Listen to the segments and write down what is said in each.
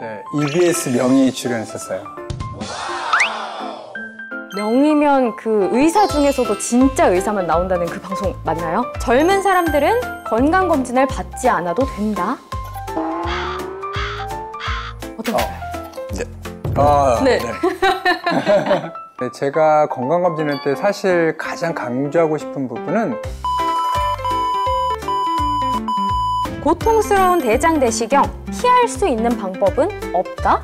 네, EBS 명의 출연했었어요. 명의면 그 의사 중에서도 진짜 의사만 나온다는 그 방송 맞나요? 젊은 사람들은 건강검진을 받지 않아도 된다? 어떤가요? 네. 네. 네, 제가 건강검진할 때 사실 가장 강조하고 싶은 부분은 고통스러운 대장 내시경 피할 수 있는 방법은 없다?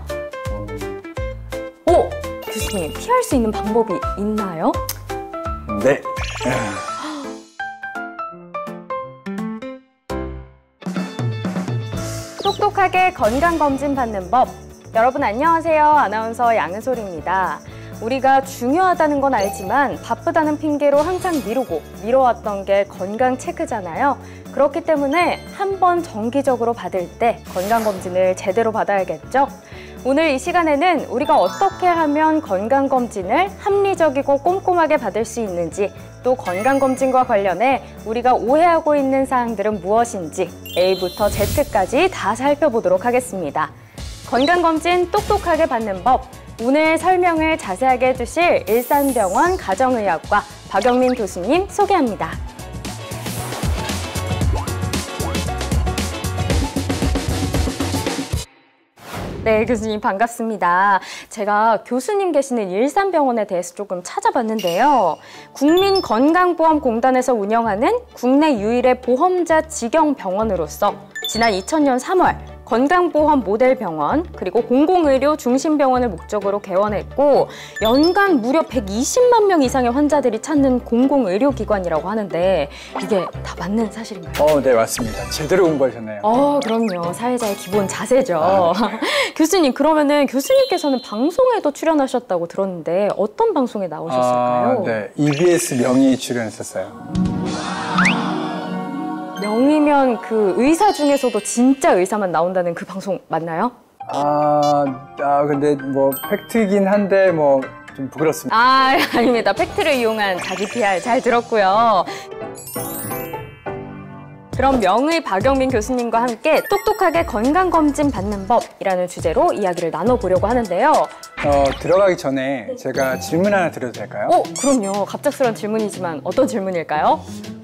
오! 교수님, 피할 수 있는 방법이 있나요? 네. 똑똑하게 건강검진 받는 법. 여러분 안녕하세요. 아나운서 양은솔입니다. 우리가 중요하다는 건 알지만 바쁘다는 핑계로 항상 미뤄왔던 게 건강 체크잖아요. 그렇기 때문에 한번 정기적으로 받을 때 건강검진을 제대로 받아야겠죠? 오늘 이 시간에는 우리가 어떻게 하면 건강검진을 합리적이고 꼼꼼하게 받을 수 있는지, 또 건강검진과 관련해 우리가 오해하고 있는 사항들은 무엇인지 A부터 Z까지 다 살펴보도록 하겠습니다. 건강검진 똑똑하게 받는 법, 오늘 설명을 자세하게 해주실 일산병원 가정의학과 박영민 교수님 소개합니다. 네, 교수님 반갑습니다. 제가 교수님 계시는 일산병원에 대해서 조금 찾아봤는데요. 국민건강보험공단에서 운영하는 국내 유일의 보험자 직영병원으로서 지난 2000년 3월 건강보험 모델병원 그리고 공공의료 중심병원을 목적으로 개원했고 연간 무려 120만 명 이상의 환자들이 찾는 공공의료기관이라고 하는데 이게 다 맞는 사실인가요? 네, 맞습니다. 제대로 공부하셨네요. 그럼요. 사회자의 기본 자세죠. 교수님, 그러면은 교수님께서는 방송에도 출연하셨다고 들었는데 어떤 방송에 나오셨을까요? 네, EBS 명의 출연했었어요. 명의면 그 의사 중에서도 진짜 의사만 나온다는 그 방송 맞나요? 근데 뭐 팩트이긴 한데 뭐 좀 부끄럽습니다. 아닙니다. 팩트를 이용한 자기 PR 잘 들었고요. 그럼 명의 박영민 교수님과 함께 똑똑하게 건강검진 받는 법이라는 주제로 이야기를 나눠보려고 하는데요. 들어가기 전에 제가 질문 하나 드려도 될까요? 그럼요. 갑작스러운 질문이지만 어떤 질문일까요?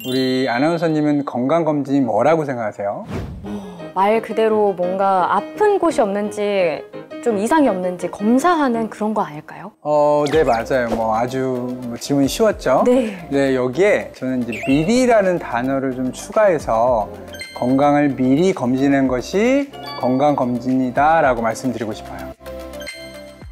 우리 아나운서님은 건강검진이 뭐라고 생각하세요? 말 그대로 뭔가 아픈 곳이 없는지 좀 이상이 없는지 검사하는 그런 거 아닐까요? 네, 맞아요. 아주 질문이 쉬웠죠? 네. 네, 여기에 저는 이제 미리라는 단어를 좀 추가해서 건강을 미리 검진한 것이 건강검진이다라고 말씀드리고 싶어요.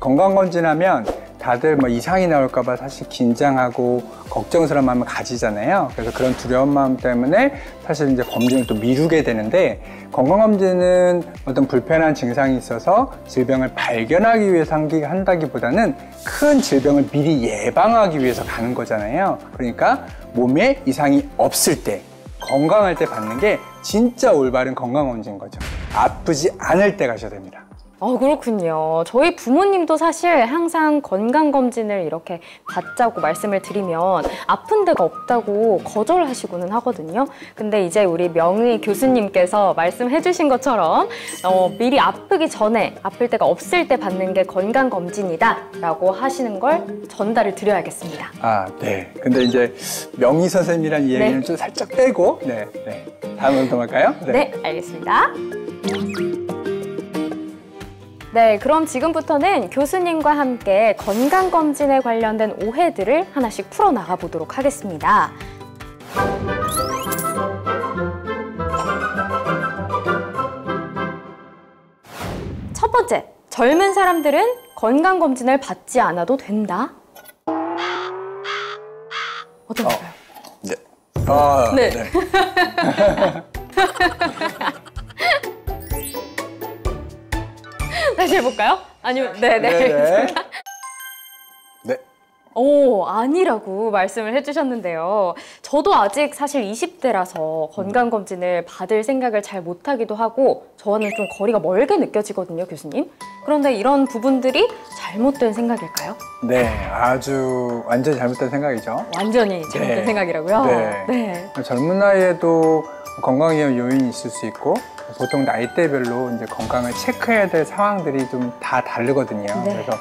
건강검진하면 다들 이상이 나올까봐 사실 긴장하고 걱정스러운 마음을 가지잖아요. 그래서 그런 두려운 마음 때문에 사실 이제 검진을 또 미루게 되는데, 건강검진은 어떤 불편한 증상이 있어서 질병을 발견하기 위해서 한다기보다는 큰 질병을 미리 예방하기 위해서 가는 거잖아요. 그러니까 몸에 이상이 없을 때, 건강할 때 받는 게 진짜 올바른 건강검진인 거죠. 아프지 않을 때 가셔야 됩니다. 그렇군요. 저희 부모님도 사실 항상 건강검진을 이렇게 받자고 말씀을 드리면 아픈 데가 없다고 거절하시고는 하거든요. 근데 이제 우리 명의 교수님께서 말씀해 주신 것처럼 미리 아프기 전에 아플 데가 없을 때 받는 게 건강검진이다 라고 하시는 걸 전달을 드려야겠습니다. 네. 근데 이제 명의 선생님이란 이야기는 좀 살짝 빼고 다음으로 넘어갈까요? 네, 알겠습니다. 네, 그럼 지금부터는 교수님과 함께 건강검진에 관련된 오해들을 하나씩 풀어나가 보도록 하겠습니다. 첫 번째, 젊은 사람들은 건강검진을 받지 않아도 된다? 어떤가요? 네. 네. 다시 해볼까요? 아니면 네. 아니라고 말씀을 해주셨는데요. 저도 아직 사실 20대라서 건강검진을 받을 생각을 잘 못하기도 하고 저와는 좀 거리가 멀게 느껴지거든요, 교수님. 그런데 이런 부분들이 잘못된 생각일까요? 네, 아주 완전히 잘못된 생각이죠. 완전히 잘못된 생각이라고요? 네. 젊은 나이에도 건강에 요인이 있을 수 있고 보통 나이대별로 이제 건강을 체크해야 될 상황들이 좀 다 다르거든요. 네. 그래서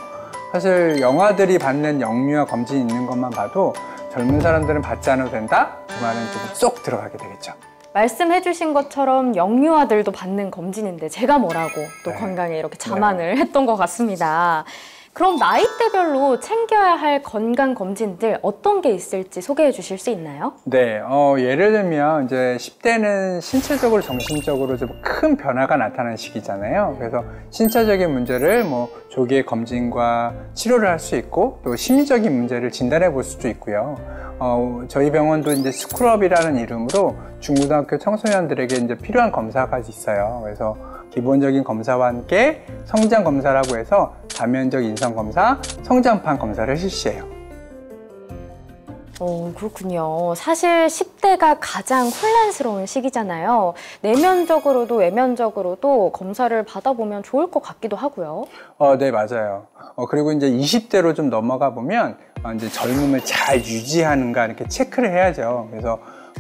사실 영아들이 받는 영유아 검진이 있는 것만 봐도 젊은 사람들은 받지 않아도 된다? 그 말은 좀 쏙 들어가게 되겠죠. 말씀해주신 것처럼 영유아들도 받는 검진인데 제가 뭐라고 또 네. 건강에 이렇게 자만을 했던 것 같습니다. 그럼 나이대별로 챙겨야 할 건강검진들 어떤 게 있을지 소개해 주실 수 있나요? 네, 예를 들면 이제 10대는 신체적으로 정신적으로 좀 큰 변화가 나타나는 시기잖아요. 그래서 신체적인 문제를 뭐 조기에 검진과 치료를 할 수 있고 또 심리적인 문제를 진단해 볼 수도 있고요. 저희 병원도 이제 스크럽이라는 이름으로 중고등학교 청소년들에게 이제 필요한 검사가 있어요. 그래서 기본적인 검사와 함께 성장 검사라고 해서 다면적 인성 검사, 성장판 검사를 실시해요. 그렇군요. 사실 10대가 가장 혼란스러운 시기잖아요. 내면적으로도 외면적으로도 검사를 받아보면 좋을 것 같기도 하고요. 네, 맞아요. 그리고 이제 20대로 좀 넘어가 보면 이제 젊음을 잘 유지하는가 이렇게 체크를 해야죠. 그래서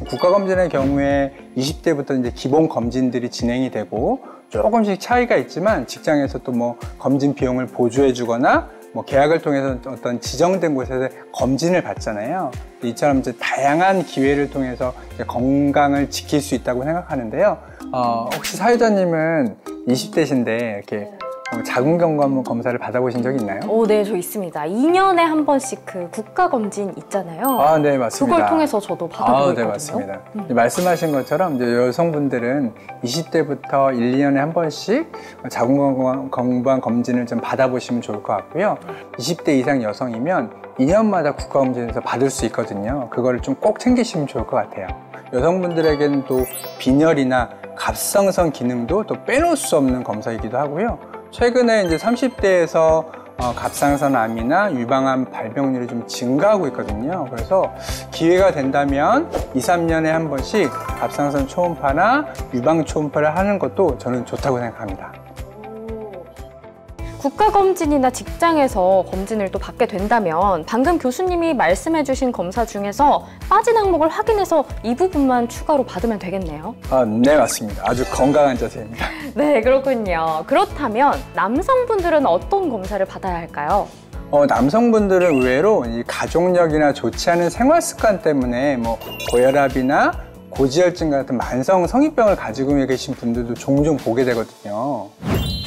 국가검진의 경우에 20대부터 이제 기본 검진들이 진행이 되고 조금씩 차이가 있지만 직장에서 또 뭐 검진 비용을 보조해 주거나 뭐 계약을 통해서 어떤 지정된 곳에서 검진을 받잖아요. 이처럼 이제 다양한 기회를 통해서 이제 건강을 지킬 수 있다고 생각하는데요. 혹시 사회자님은 20대신데 이렇게 자궁경부암 검사를 받아보신 적이 있나요? 네, 저 있습니다. 2년에 한 번씩 그 국가검진 있잖아요. 네, 맞습니다. 그걸 통해서 저도 받아보고 있거든요. 네, 맞습니다. 말씀하신 것처럼 이제 여성분들은 20대부터 1, 2년에 한 번씩 자궁경부암 검진을 좀 받아보시면 좋을 것 같고요. 20대 이상 여성이면 2년마다 국가검진에서 받을 수 있거든요. 그거를 좀 꼭 챙기시면 좋을 것 같아요. 여성분들에게는 또 빈혈이나 갑상선 기능도 또 빼놓을 수 없는 검사이기도 하고요. 최근에 이제 30대에서 갑상선 암이나 유방암 발병률이 좀 증가하고 있거든요. 그래서 기회가 된다면 2, 3년에 한 번씩 갑상선 초음파나 유방 초음파를 하는 것도 저는 좋다고 생각합니다. 국가검진이나 직장에서 검진을 또 받게 된다면 방금 교수님이 말씀해주신 검사 중에서 빠진 항목을 확인해서 이 부분만 추가로 받으면 되겠네요. 네, 맞습니다. 아주 건강한 자세입니다. 네, 그렇군요. 그렇다면 남성분들은 어떤 검사를 받아야 할까요? 남성분들은 의외로 이 가족력이나 좋지 않은 생활 습관 때문에 뭐 고혈압이나 고지혈증 같은 만성 성인병을 가지고 계신 분들도 종종 보게 되거든요.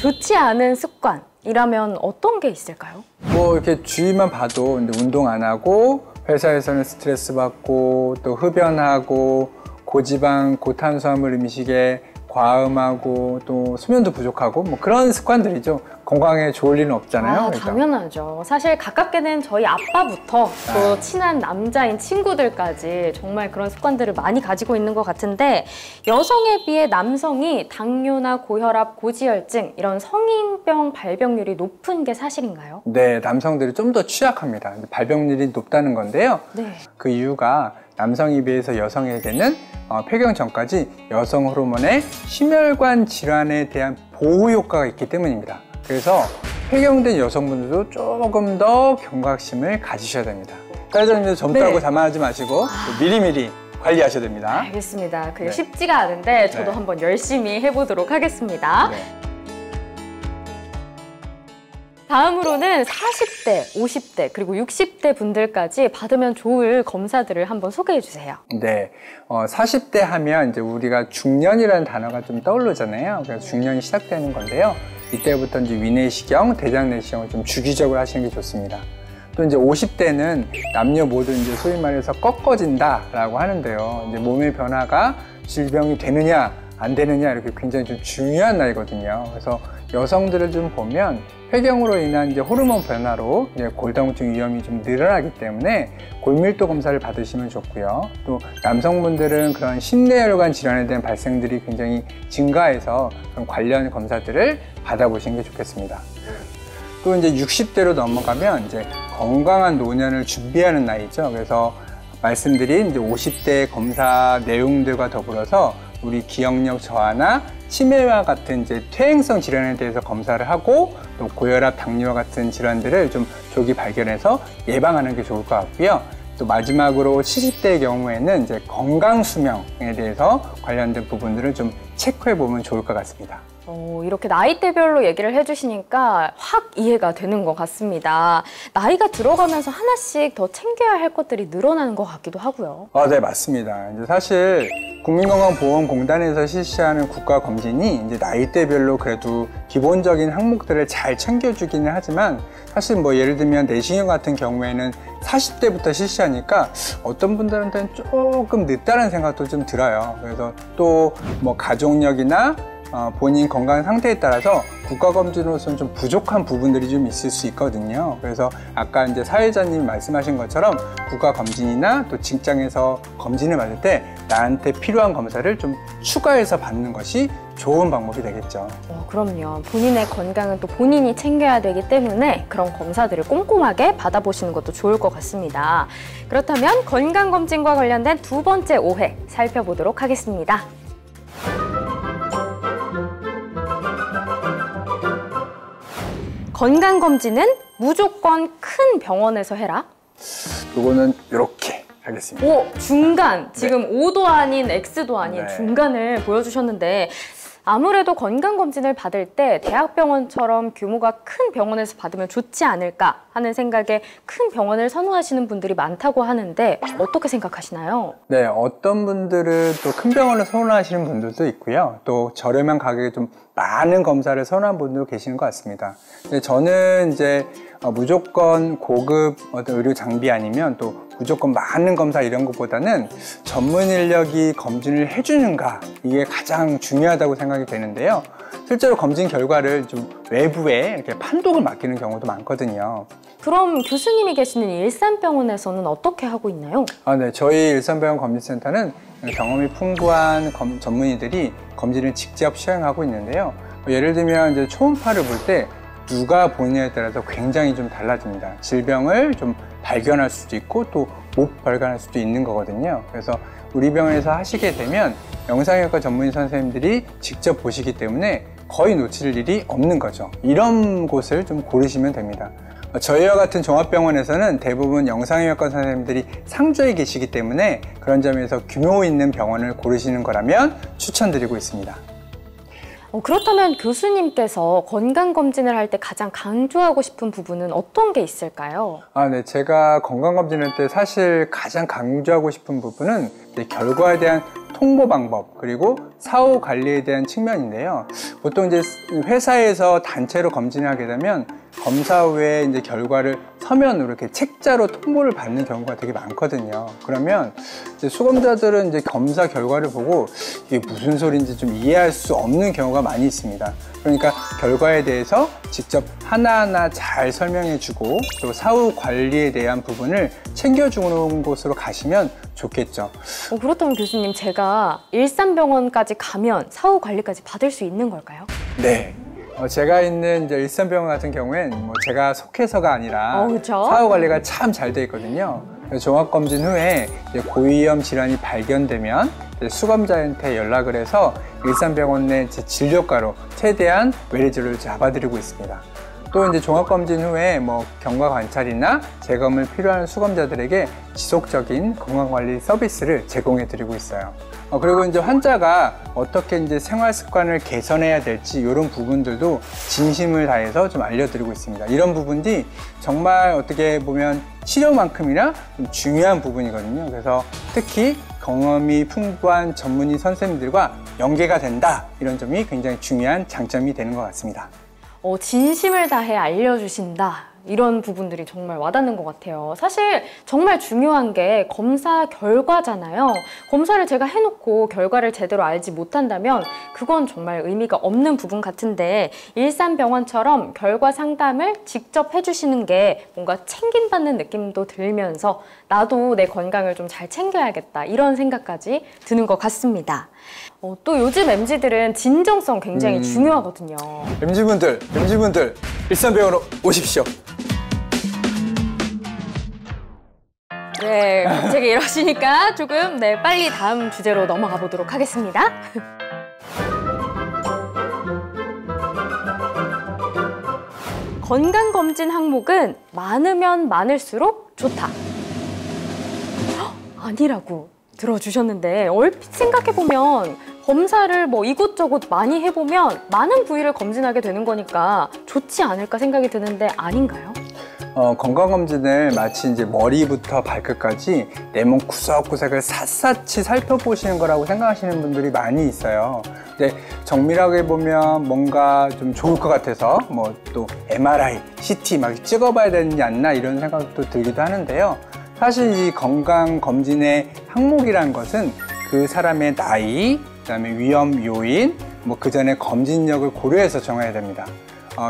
좋지 않은 습관이라면 어떤 게 있을까요? 뭐 이렇게 주위만 봐도 이제 운동 안 하고 회사에서는 스트레스 받고 또 흡연하고 고지방 고탄수화물 음식에 과음하고 또 수면도 부족하고 뭐 그런 습관들이죠. 건강에 좋을 리는 없잖아요. 그러니까. 당연하죠. 사실 가깝게는 저희 아빠부터 또 친한 남자인 친구들까지 정말 그런 습관들을 많이 가지고 있는 것 같은데 여성에 비해 남성이 당뇨나 고혈압, 고지혈증 이런 성인병 발병률이 높은 게 사실인가요? 네, 남성들이 좀 더 취약합니다. 발병률이 높다는 건데요. 네. 그 이유가 남성에 비해서 여성에게는 폐경 전까지 여성 호르몬의 심혈관 질환에 대한 보호 효과가 있기 때문입니다. 그래서 폐경된 여성분들도 조금 더 경각심을 가지셔야 됩니다. 사회자님도 젊다고 자만하지 마시고 미리미리 관리하셔야 됩니다. 알겠습니다. 그게 쉽지가 않은데 저도 한번 열심히 해보도록 하겠습니다. 다음으로는 40대, 50대, 그리고 60대 분들까지 받으면 좋을 검사들을 한번 소개해 주세요. 네, 40대 하면 이제 우리가 중년이라는 단어가 좀 떠오르잖아요. 그래서 중년이 시작되는 건데요. 이때부터 이제 위내시경, 대장내시경을 좀 주기적으로 하시는 게 좋습니다. 또 이제 50대는 남녀 모두 이제 소위 말해서 꺾어진다라고 하는데요. 이제 몸의 변화가 질병이 되느냐, 안 되느냐 이렇게 굉장히 좀 중요한 나이거든요. 그래서 여성들을 좀 보면 폐경으로 인한 이제 호르몬 변화로 이제 골다공증 위험이 좀 늘어나기 때문에 골밀도 검사를 받으시면 좋고요. 또 남성분들은 그런 심내혈관 질환에 대한 발생들이 굉장히 증가해서 그런 관련 검사들을 받아보시는 게 좋겠습니다. 또 이제 60대로 넘어가면 이제 건강한 노년을 준비하는 나이죠. 그래서 말씀드린 이제 50대 검사 내용들과 더불어서 우리 기억력 저하나 치매와 같은 이제 퇴행성 질환에 대해서 검사를 하고 또 고혈압, 당뇨와 같은 질환들을 좀 조기 발견해서 예방하는 게 좋을 것 같고요. 또 마지막으로 70대의 경우에는 이제 건강 수명에 대해서 관련된 부분들을 좀 체크해 보면 좋을 것 같습니다. 이렇게 나이대별로 얘기를 해주시니까 확 이해가 되는 것 같습니다. 나이가 들어가면서 하나씩 더 챙겨야 할 것들이 늘어나는 것 같기도 하고요. 네, 맞습니다. 이제 사실 국민건강보험공단에서 실시하는 국가검진이 이제 나이대별로 그래도 기본적인 항목들을 잘 챙겨주기는 하지만 사실 뭐 예를 들면 내시경 같은 경우에는 40대부터 실시하니까 어떤 분들한테는 조금 늦다는 생각도 좀 들어요. 그래서 또 뭐 가족력이나 본인 건강 상태에 따라서 국가검진으로서는 좀 부족한 부분들이 좀 있을 수 있거든요. 그래서 아까 이제 사회자님이 말씀하신 것처럼 국가검진이나 또 직장에서 검진을 받을 때 나한테 필요한 검사를 좀 추가해서 받는 것이 좋은 방법이 되겠죠. 그럼요. 본인의 건강은 또 본인이 챙겨야 되기 때문에 그런 검사들을 꼼꼼하게 받아보시는 것도 좋을 것 같습니다. 그렇다면 건강검진과 관련된 두 번째 오해 살펴보도록 하겠습니다. 건강검진은 무조건 큰 병원에서 해라? 이거는 이렇게 하겠습니다. 중간! 지금 O도 아닌 X도 아닌 중간을 보여주셨는데 아무래도 건강검진을 받을 때 대학병원처럼 규모가 큰 병원에서 받으면 좋지 않을까 하는 생각에 큰 병원을 선호하시는 분들이 많다고 하는데 어떻게 생각하시나요? 네, 어떤 분들은 또 큰 병원을 선호하시는 분들도 있고요. 또 저렴한 가격에 좀 많은 검사를 선호하는 분들도 계시는 것 같습니다. 근데 저는 이제 무조건 고급 어떤 의료 장비 아니면 또 무조건 많은 검사 이런 것보다는 전문 인력이 검진을 해주는가 이게 가장 중요하다고 생각이 되는데요. 실제로 검진 결과를 좀 외부에 이렇게 판독을 맡기는 경우도 많거든요. 그럼 교수님이 계시는 일산병원에서는 어떻게 하고 있나요? 네, 저희 일산병원 검진센터는 경험이 풍부한 전문의들이 검진을 직접 수행하고 있는데요. 예를 들면 이제 초음파를 볼 때 누가 보느냐에 따라서 굉장히 좀 달라집니다. 질병을 좀 발견할 수도 있고 또 못 발견할 수도 있는 거거든요. 그래서 우리 병원에서 하시게 되면 영상의학과 전문의 선생님들이 직접 보시기 때문에 거의 놓칠 일이 없는 거죠. 이런 곳을 좀 고르시면 됩니다. 저희와 같은 종합병원에서는 대부분 영상의학과 선생님들이 상주에 계시기 때문에 그런 점에서 규모 있는 병원을 고르시는 거라면 추천드리고 있습니다. 그렇다면 교수님께서 건강검진을 할 때 가장 강조하고 싶은 부분은 어떤 게 있을까요? 네, 제가 건강검진할 때 사실 가장 강조하고 싶은 부분은 결과에 대한 통보 방법 그리고 사후 관리에 대한 측면인데요. 보통 이제 회사에서 단체로 검진을 하게 되면 검사 후에 이제 결과를 서면으로 이렇게 책자로 통보를 받는 경우가 되게 많거든요. 그러면 이제 수검자들은 이제 검사 결과를 보고 이게 무슨 소리인지 좀 이해할 수 없는 경우가 많이 있습니다. 그러니까 결과에 대해서 직접 하나하나 잘 설명해주고 또 사후 관리에 대한 부분을 챙겨주는 곳으로 가시면 좋겠죠. 그렇다면 교수님, 제가 일산병원까지 가면 사후 관리까지 받을 수 있는 걸까요? 네. 제가 있는 이제 일산병원 같은 경우엔 뭐 제가 속해서가 아니라 그렇죠? 사후 관리가 참 잘 돼 있거든요. 종합검진 후에 이제 고위험 질환이 발견되면 이제 수검자한테 연락을 해서 일산병원 내 진료과로 최대한 외래진료를 잡아드리고 있습니다. 또 이제 종합검진 후에 뭐 경과 관찰이나 재검을 필요한 수검자들에게 지속적인 건강관리 서비스를 제공해드리고 있어요. 그리고 이제 환자가 어떻게 이제 생활 습관을 개선해야 될지 이런 부분들도 진심을 다해서 좀 알려드리고 있습니다. 이런 부분이 정말 어떻게 보면 치료만큼이나 좀 중요한 부분이거든요. 그래서 특히 경험이 풍부한 전문의 선생님들과 연계가 된다, 이런 점이 굉장히 중요한 장점이 되는 것 같습니다. 진심을 다해 알려주신다. 이런 부분들이 정말 와닿는 것 같아요. 사실 정말 중요한 게 검사 결과잖아요. 검사를 제가 해놓고 결과를 제대로 알지 못한다면 그건 정말 의미가 없는 부분 같은데, 일산병원처럼 결과 상담을 직접 해주시는 게 뭔가 챙김받는 느낌도 들면서 나도 내 건강을 좀 잘 챙겨야겠다, 이런 생각까지 드는 것 같습니다. 또 요즘 MZ들은 진정성 굉장히 중요하거든요. MZ분들 일산병원으로 오십시오. 네, 갑자기 이러시니까 조금 빨리 다음 주제로 넘어가 보도록 하겠습니다. 건강검진 항목은 많으면 많을수록 좋다. 아니라고 들어주셨는데 얼핏 생각해보면 검사를 뭐 이곳저곳 많이 해보면 많은 부위를 검진하게 되는 거니까 좋지 않을까 생각이 드는데 아닌가요? 건강검진을 마치 이제 머리부터 발끝까지 내 몸 구석구석을 샅샅이 살펴보시는 거라고 생각하시는 분들이 많이 있어요. 근데 정밀하게 보면 뭔가 좀 좋을 것 같아서 뭐 또 MRI, CT 막 찍어봐야 되지 않나 이런 생각도 들기도 하는데요. 사실 이 건강검진의 항목이라는 것은 그 사람의 나이, 그다음에 위험 요인, 뭐 그 전에 검진력을 고려해서 정해야 됩니다.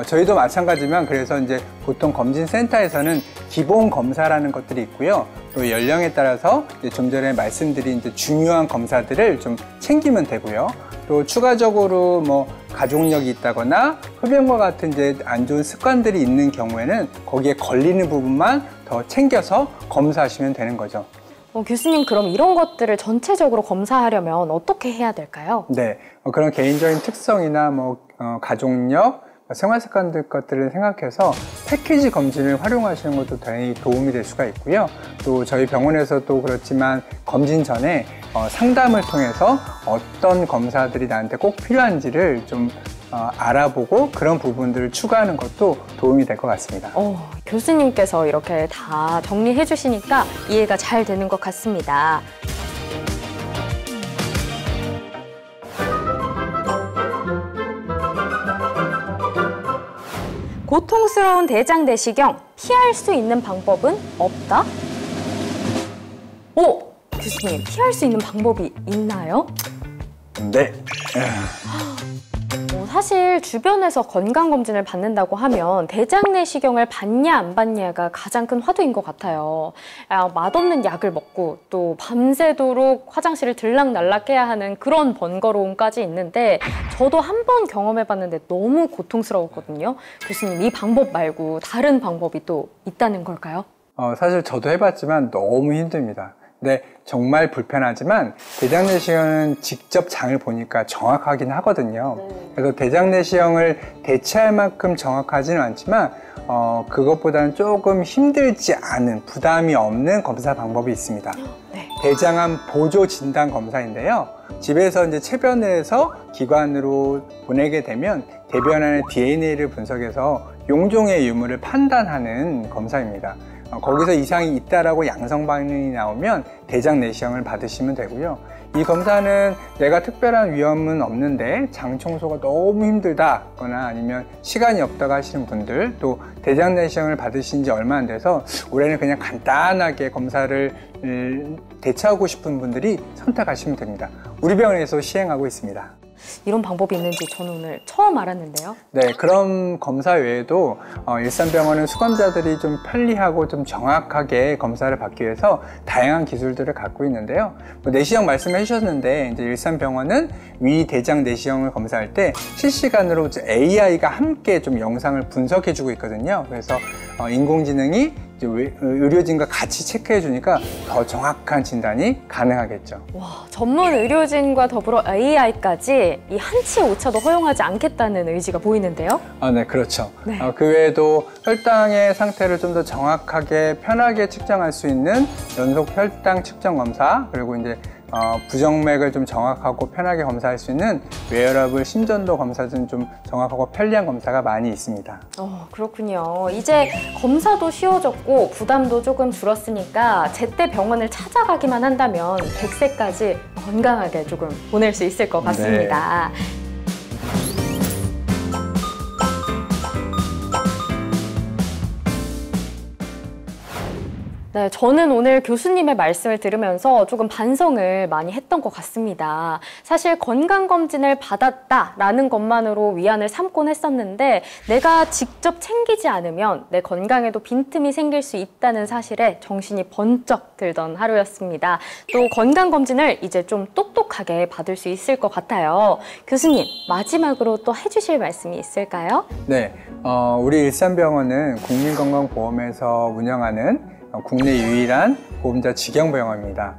저희도 마찬가지지만 그래서 이제 보통 검진센터에서는 기본 검사라는 것들이 있고요. 또 연령에 따라서 이제 좀 전에 말씀드린 이제 중요한 검사들을 좀 챙기면 되고요. 또 추가적으로 뭐 가족력이 있다거나 흡연과 같은 이제 안 좋은 습관들이 있는 경우에는 거기에 걸리는 부분만 더 챙겨서 검사하시면 되는 거죠. 교수님, 그럼 이런 것들을 전체적으로 검사하려면 어떻게 해야 될까요? 네, 그런 개인적인 특성이나 뭐 가족력, 생활 습관들 것들을 생각해서 패키지 검진을 활용하시는 것도 당연히 도움이 될 수가 있고요. 또 저희 병원에서도 그렇지만 검진 전에 상담을 통해서 어떤 검사들이 나한테 꼭 필요한지를 좀 알아보고 그런 부분들을 추가하는 것도 도움이 될 것 같습니다. 교수님께서 이렇게 다 정리해 주시니까 이해가 잘 되는 것 같습니다. 고통스러운 대장 내시경, 피할 수 있는 방법은 없다? 교수님, 피할 수 있는 방법이 있나요? 네. 사실 주변에서 건강검진을 받는다고 하면 대장 내시경을 받냐 안 받냐가 가장 큰 화두인 것 같아요. 맛없는 약을 먹고 또 밤새도록 화장실을 들락날락 해야 하는 그런 번거로움까지 있는데 저도 한 번 경험해봤는데 너무 고통스러웠거든요. 교수님, 이 방법 말고 다른 방법이 또 있다는 걸까요? 사실 저도 해봤지만 너무 힘듭니다. 근데 정말 불편하지만 대장 내시경은 직접 장을 보니까 정확하긴 하거든요. 그래서 대장 내시경을 대체할 만큼 정확하지는 않지만 그것보다는 조금 힘들지 않은, 부담이 없는 검사 방법이 있습니다. 네. 대장암 보조 진단 검사인데요. 집에서 이제 체변을 해서 기관으로 보내게 되면 대변 안의 DNA를 분석해서 용종의 유무를 판단하는 검사입니다. 거기서 이상이 있다라고 양성 반응이 나오면 대장 내시경을 받으시면 되고요. 이 검사는 내가 특별한 위험은 없는데 장 청소가 너무 힘들다거나 아니면 시간이 없다고 하시는 분들, 또 대장 내시경을 받으신 지 얼마 안 돼서 올해는 그냥 간단하게 검사를 대처하고 싶은 분들이 선택하시면 됩니다. 우리 병원에서 시행하고 있습니다. 이런 방법이 있는지 저는 오늘 처음 알았는데요. 네, 그런 검사 외에도 일산병원은 수검자들이 좀 편리하고 좀 정확하게 검사를 받기 위해서 다양한 기술들을 갖고 있는데요. 내시경 말씀해 주셨는데 이제 일산병원은 위 대장 내시경을 검사할 때 실시간으로 AI가 함께 좀 영상을 분석해 주고 있거든요. 그래서 인공지능이 이제 의료진과 같이 체크해 주니까 더 정확한 진단이 가능하겠죠. 와, 전문 의료진과 더불어 AI까지 이 한치 오차도 허용하지 않겠다는 의지가 보이는데요. 네, 그렇죠. 네. 그 외에도 혈당의 상태를 좀 더 정확하게 편하게 측정할 수 있는 연속 혈당 측정 검사, 그리고 이제 부정맥을 좀 정확하고 편하게 검사할 수 있는 웨어러블 심전도 검사 등 좀 정확하고 편리한 검사가 많이 있습니다. 그렇군요. 이제 검사도 쉬워졌고 부담도 조금 줄었으니까 제때 병원을 찾아가기만 한다면 100세까지 건강하게 조금 보낼 수 있을 것 같습니다. 네. 네, 저는 오늘 교수님의 말씀을 들으면서 조금 반성을 많이 했던 것 같습니다. 사실 건강검진을 받았다라는 것만으로 위안을 삼곤 했었는데 내가 직접 챙기지 않으면 내 건강에도 빈틈이 생길 수 있다는 사실에 정신이 번쩍 들던 하루였습니다. 또 건강검진을 이제 좀 똑똑하게 받을 수 있을 것 같아요. 교수님, 마지막으로 또 해주실 말씀이 있을까요? 네, 우리 일산병원은 국민건강보험에서 운영하는 국내 유일한 보험자 직영병원입니다.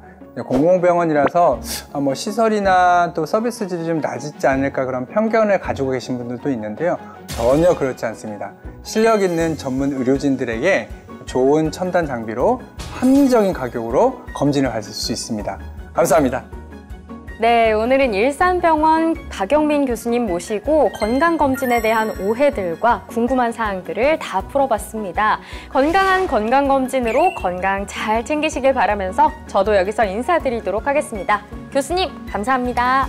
공공병원이라서 뭐 시설이나 또 서비스 질이 좀 낮지 않을까 그런 편견을 가지고 계신 분들도 있는데요. 전혀 그렇지 않습니다. 실력 있는 전문 의료진들에게 좋은 첨단 장비로 합리적인 가격으로 검진을 받을 수 있습니다. 감사합니다. 네, 오늘은 일산병원 박영민 교수님 모시고 건강검진에 대한 오해들과 궁금한 사항들을 다 풀어봤습니다. 건강한 건강검진으로 건강 잘 챙기시길 바라면서 저도 여기서 인사드리도록 하겠습니다. 교수님, 감사합니다.